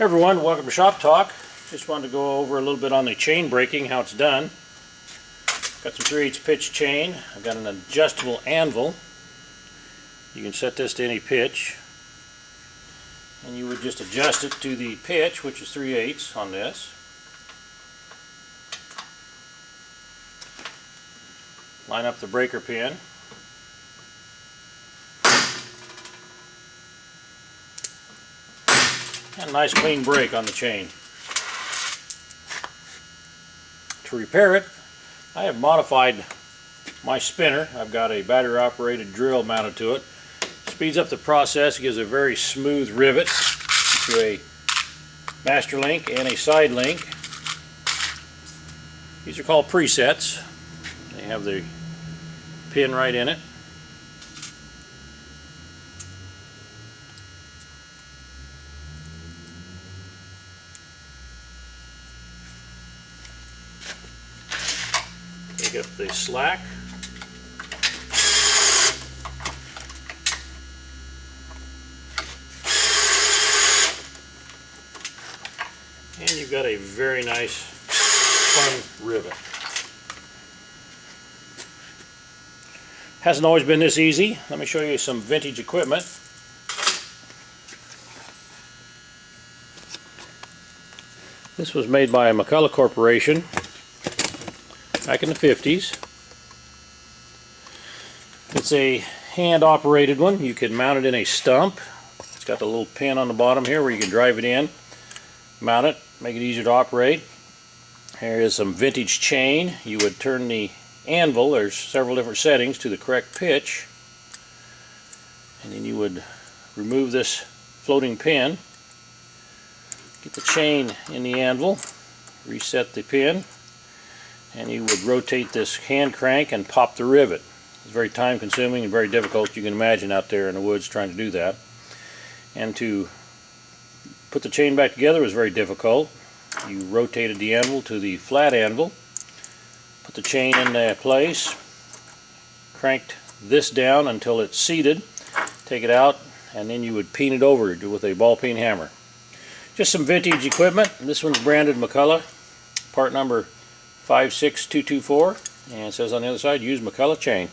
Hey everyone, welcome to Shop Talk. Just wanted to go over a little bit on the chain breaking, how it's done. Got some 3/8 pitch chain. I've got an adjustable anvil. You can set this to any pitch, and you would just adjust it to the pitch, which is 3/8 on this. Line up the breaker pin. And a nice clean break on the chain. To repair it, I have modified my spinner. I've got a battery operated drill mounted to it. Speeds up the process, gives a very smooth rivet to a master link and a side link. These are called presets. They have the pin right in it. Take up the slack. And you've got a very nice, fun rivet. Hasn't always been this easy. Let me show you some vintage equipment. This was made by McCullch Corporation back in the 50s. It's a hand operated one. You can mount it in a stump. It's got the little pin on the bottom here where you can drive it in, mount it, make it easier to operate. Here is some vintage chain. You would turn the anvil, there's several different settings, to the correct pitch, and then you would remove this floating pin, get the chain in the anvil, reset the pin, and you would rotate this hand crank and pop the rivet. It's very time consuming and very difficult, you can imagine, out there in the woods trying to do that. And to put the chain back together was very difficult. You rotated the anvil to the flat anvil, put the chain in place, cranked this down until it's seated, take it out, and then you would peen it over with a ball peen hammer. Just some vintage equipment. This one's branded McCullch, part number 56224, and it says on the other side, use McCullch chain.